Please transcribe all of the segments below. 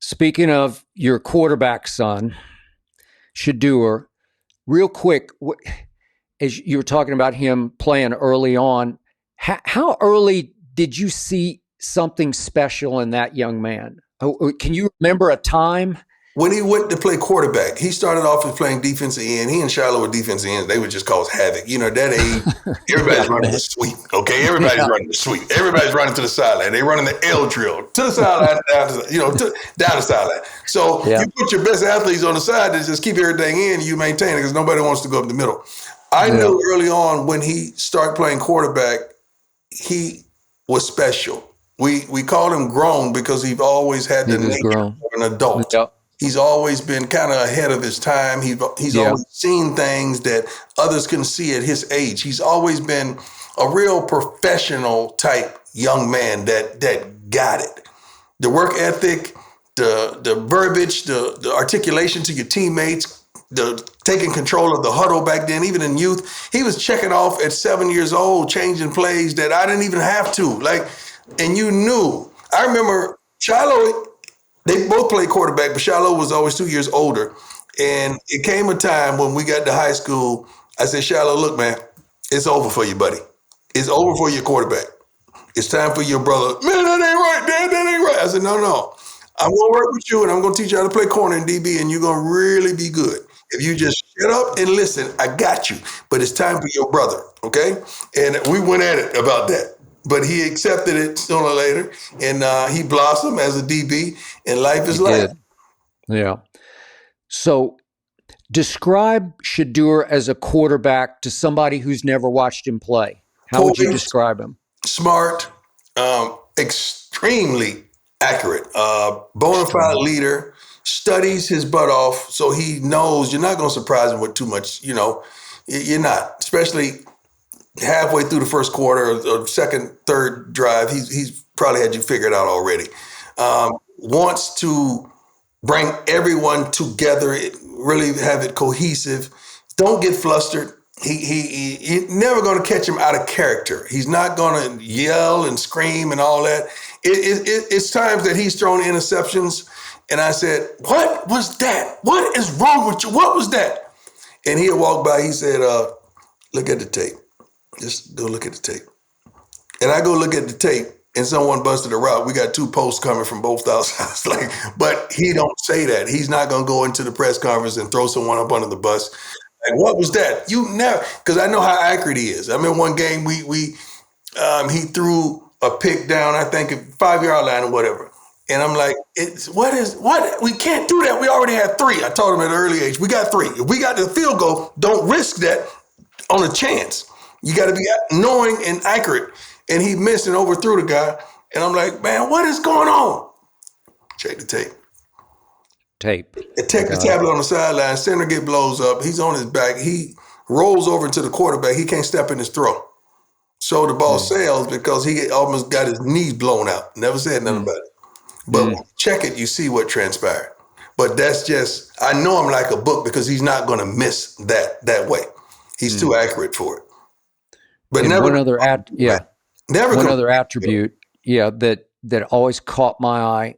Speaking of your quarterback son, Shedeur, real quick, as you were talking about him playing early on, how early did you see something special in that young man? Can you remember a time? When he went to play quarterback, he started off as playing defensive end. He and Shiloh were defensive ends. They would just cause havoc. You know, that age, everybody's running the sweep, okay? Everybody's running the sweep. Everybody's running to the sideline. They running the L drill to the sideline, down the sideline. So you put your best athletes on the side to just keep everything in, you maintain it because nobody wants to go up the middle. I knew early on when he started playing quarterback, he was special. We called him grown because he's always had the nature of an adult. Yep. He's always been kind of ahead of his time. He's always seen things that others couldn't see at his age. He's always been a real professional type young man that got it. The work ethic, the verbiage, the articulation to your teammates, the taking control of the huddle back then, even in youth. He was checking off at 7 years old, changing plays that I didn't even have to. And you knew. I remember Shiloh. They both played quarterback, but Shiloh was always 2 years older. And it came a time when we got to high school, I said, Shiloh, look, man, it's over for you, buddy. It's over for your quarterback. It's time for your brother. Man, that ain't right, Dad, that ain't right. I said, no. I'm going to work with you, and I'm going to teach you how to play corner and DB, and you're going to really be good. If you just shut up and listen, I got you. But it's time for your brother, okay? And we went at it about that. But he accepted it sooner or later, and he blossomed as a DB, and life is life. Yeah. So describe Shedeur as a quarterback to somebody who's never watched him play. How would you describe him? Smart, extremely accurate, bona fide leader, studies his butt off, so he knows you're not going to surprise him with too much, you're not, especially halfway through the first quarter or second, third drive, he's probably had you figured out already. Wants to bring everyone together, really have it cohesive. Don't get flustered. You're never going to catch him out of character. He's not going to yell and scream and all that. It's times that he's thrown interceptions, and I said, "What was that? What is wrong with you? What was that?" And he'll walk by. He said, "Look at the tape. Just go look at the tape." And I go look at the tape, and someone busted a route. We got 2 posts coming from both sides. But he don't say that. He's not going to go into the press conference and throw someone up under the bus. Like, what was that? You never, because I know how accurate he is. I mean, one game he threw a pick down, I think, at 5-yard line or whatever. And I'm like, what? We can't do that. We already had 3. I told him at an early age, we got 3. If we got the field goal, don't risk that on a chance. You got to be knowing and accurate. And he missed and overthrew the guy. And I'm like, man, what is going on? Check the tape. Check the tablet on the sideline. Center get blows up. He's on his back. He rolls over into the quarterback. He can't step in his throw. So the ball sails because he almost got his knees blown out. Never said nothing about it. But when you check it, you see what transpired. But that's just, I know him like a book because he's not going to miss that way. He's too accurate for it. But and never one other attribute, that always caught my eye.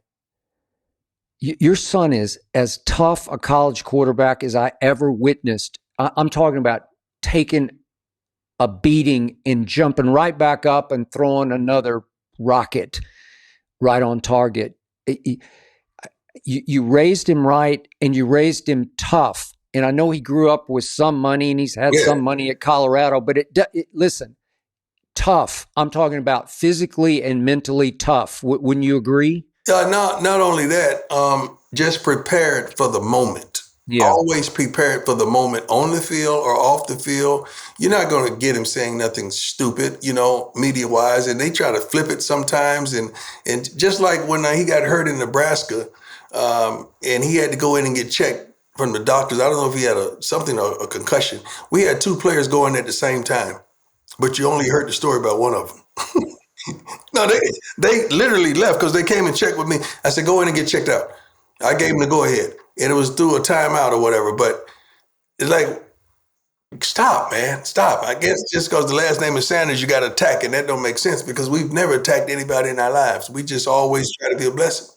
Your son is as tough a college quarterback as I ever witnessed. I'm talking about taking a beating and jumping right back up and throwing another rocket right on target. You raised him right, and you raised him tough. And I know he grew up with some money, and he's had some money at Colorado. But listen, tough. I'm talking about physically and mentally tough. Wouldn't you agree? Not only that, just prepared for the moment. Yeah. Always prepared for the moment on the field or off the field. You're not going to get him saying nothing stupid, media-wise. And they try to flip it sometimes. And just like when he got hurt in Nebraska, and he had to go in and get checked from the doctors. I don't know if he had a concussion. We had 2 players going at the same time, but you only heard the story about one of them. No, they literally left because they came and checked with me. I said, go in and get checked out. I gave them the go ahead. And it was through a timeout or whatever. But it's like, stop, man, stop. I guess just because the last name is Sanders, you got to attack. And that don't make sense because we've never attacked anybody in our lives. We just always try to be a blessing.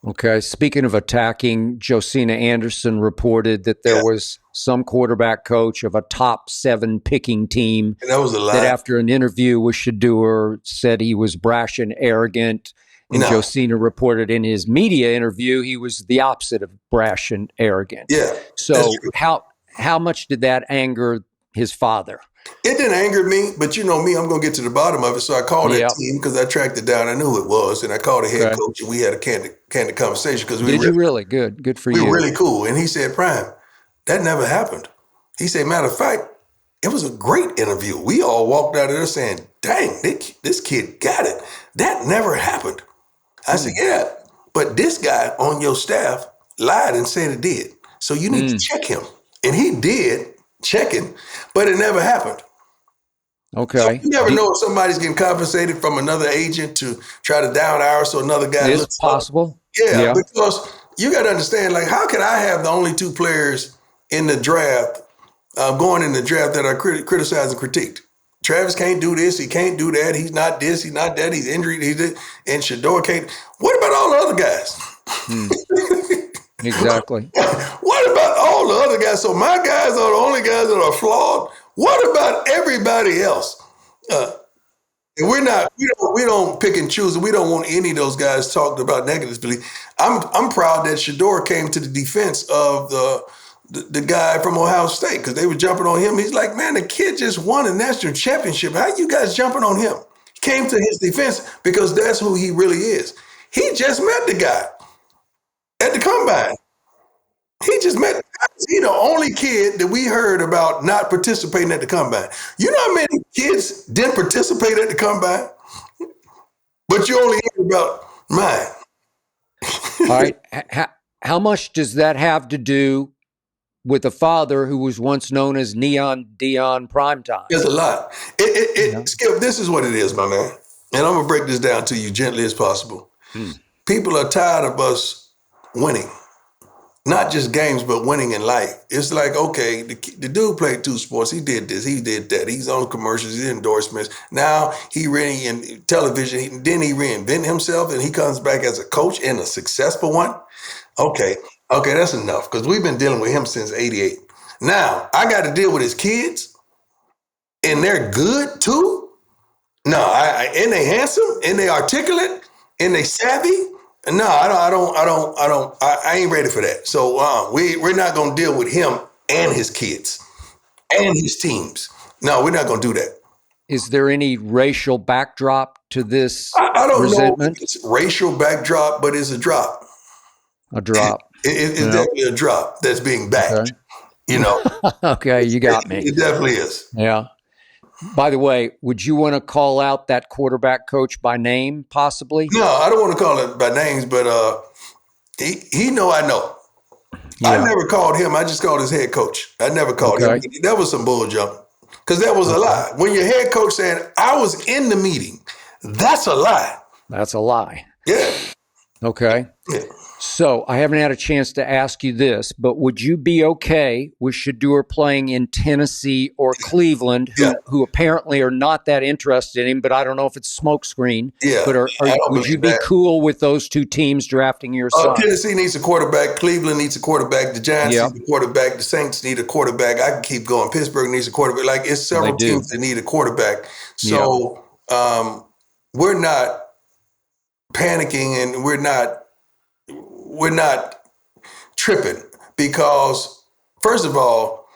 Okay. Speaking of attacking, Josina Anderson reported that there Yeah. was some quarterback coach of a top 7 picking team And that was a that lie. after an interview with Shedeur said he was brash and arrogant. And No. Josina reported in his media interview he was the opposite of brash and arrogant. Yeah. That's So true. how much did that anger his father? It didn't anger me, but you know me, I'm going to get to the bottom of it. So I called that Yep. team because I tracked it down. I knew who it was. And I called the head Okay. coach and we had a candid conversation because Did you really? Good. Good for we were you. really cool. And he said, Prime, that never happened. He said, matter of fact, it was a great interview. We all walked out of there saying, dang, this kid got it. That never happened. I said, yeah, but this guy on your staff lied and said it did. So you need to check him. And he did check him, but it never happened. So Okay. you never know if somebody's getting compensated from another agent to try to down ours so another guy It's looks up. possible. Yeah, Yeah. because you got to understand, like, how can I have the only 2 players in the draft, going in the draft that are criticized and critiqued? Travis can't do this. He can't do that. He's not this. He's not that. He's injured. And Shedeur can't. What about all the other guys? Exactly. What about all the other guys? So my guys are the only guys that are flawed. What about everybody else? And we don't pick and choose. We don't want any of those guys talked about negatively. I'm proud that Shedeur came to the defense of the guy from Ohio State because they were jumping on him. He's like, man, the kid just won a national championship. How you guys jumping on him? Came to his defense because that's who he really is. He just met the guy at the combine. He just met. He the only kid that we heard about not participating at the combine. You know how many kids didn't participate at the combine? But you only hear about mine. All right. How much does that have to do with a father who was once known as Neon Deion Primetime? There's a lot. Skip, this is what it is, my man. And I'm going to break this down to you gently as possible. People are tired of us winning. Not just games, but winning in life. It's like, okay, the dude played 2 sports. He did this. He did that. He's on commercials. He did endorsements. Now he really in television. Then he reinvented himself, and he comes back as a coach and a successful one. Okay, that's enough because we've been dealing with him since '88. Now I got to deal with his kids, and they're good too. No, and they handsome, and they articulate, and they savvy. No, I ain't ready for that. So we're not gonna deal with him and his kids and his teams. No, we're not gonna do that. Is there any racial backdrop to this I don't resentment? know if it's racial backdrop, but it's a drop. A drop. It's definitely a drop that's being backed. Okay. You know. Okay, you got me. It definitely is. Yeah. By the way, would you want to call out that quarterback coach by name, possibly? No, I don't want to call it by names, but he know I know. Yeah. I never called him. I just called his head coach. I never called him. That was some bull jump. Because that was a lie. When your head coach said, I was in the meeting, that's a lie. That's a lie. Yeah. Okay. Yeah. So I haven't had a chance to ask you this, but would you be okay with Shedeur playing in Tennessee or Cleveland, who apparently are not that interested in him, but I don't know if it's smokescreen. Yeah. But would you be cool with those 2 teams drafting your son? Tennessee needs a quarterback. Cleveland needs a quarterback. The Giants need a quarterback. The Saints need a quarterback. I can keep going. Pittsburgh needs a quarterback. Like, it's several teams that need a quarterback. So we're not panicking and we're not tripping because, first of all,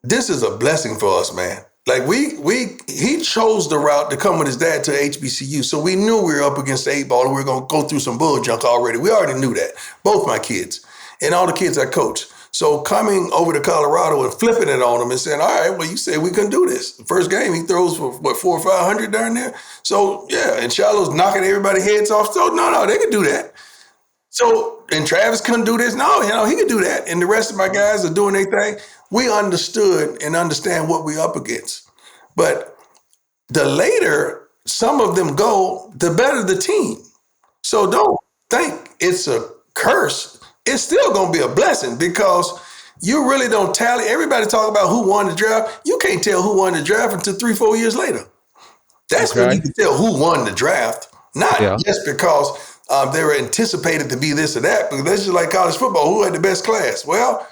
this is a blessing for us, man. Like he chose the route to come with his dad to HBCU, so we knew we were up against the 8 ball and we were going to go through some bull junk already. We already knew that. Both my kids and all the kids I coach. So coming over to Colorado and flipping it on them and saying, all right, well, you said we can do this. The first game he throws for what, 400 or 500 down there. So yeah, and Shiloh's knocking everybody's heads off. So no, they can do that. So, and Travis couldn't do this. No, he could do that. And the rest of my guys are doing their thing. We understood and understand what we're up against. But the later some of them go, the better the team. So don't think it's a curse. It's still going to be a blessing because you really don't tally. Everybody talk about who won the draft. You can't tell who won the draft until 3-4 years later. That's when you can tell who won the draft. Not just because They were anticipated to be this or that, because that's just like college football. Who had the best class? Well,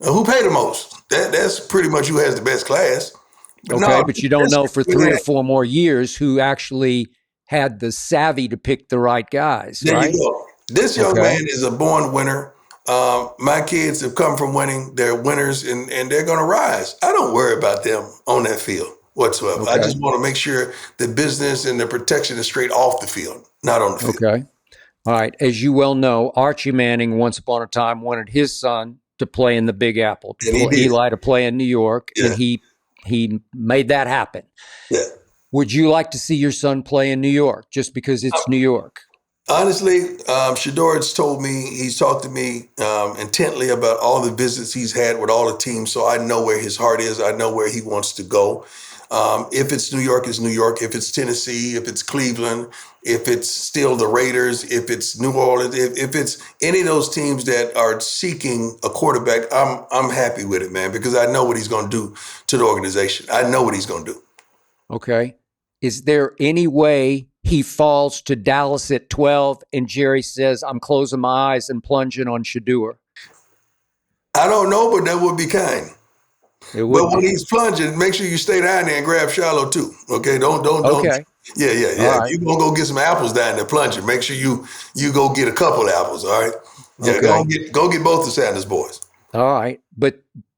who paid the most? That's pretty much who has the best class. But Okay, no, but you don't know for 3 or 4 more years who actually had the savvy to pick the right guys, there you right? go. This young Okay. man is a born winner. My kids have come from winning. They're winners, and they're going to rise. I don't worry about them on that field whatsoever. I Okay. just want to make sure the business and the protection is straight off the field, not on the field. Okay. All right. As you well know, Archie Manning once upon a time wanted his son to play in the Big Apple, And he did. Eli to play in New York, Yeah. and he made that happen. Yeah. Would you like to see your son play in New York just because it's New York? Honestly, Shedeur has told me, he's talked to me intently about all the visits he's had with all the teams, so I know where his heart is. I know where he wants to go. If it's New York, it's New York. If it's Tennessee, if it's Cleveland, if it's still the Raiders, if it's New Orleans, if it's any of those teams that are seeking a quarterback, I'm happy with it, man, because I know what he's going to do to the organization. I know what he's going to do. Okay. Is there any way he falls to Dallas at 12 and Jerry says, I'm closing my eyes and plunging on Shedeur? I don't know, but that would be kind. It would But when be. he's plunging, make sure you stay down there and grab shallow too. Okay, don't. Okay. Yeah. All If right. you're gonna go get some apples down there plunging, make sure you go get a couple apples. All right. Yeah, Okay. go get both the Sanders boys. All right.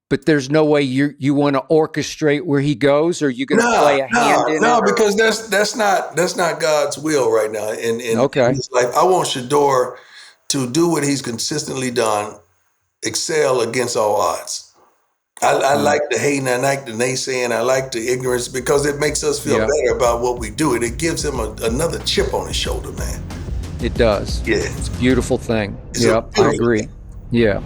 But there's no way you want to orchestrate where he goes, or you going to play a hand in No, it? because that's not God's will right now. In Okay. his life, I want Shedeur to do what he's consistently done, excel against all odds. I like the hating, I like the naysaying, I like the ignorance, because it makes us feel better about what we do, and it gives him another chip on his shoulder, man. It does. Yeah. It's a beautiful thing. It's a Yep, I beautiful agree. thing. Yeah.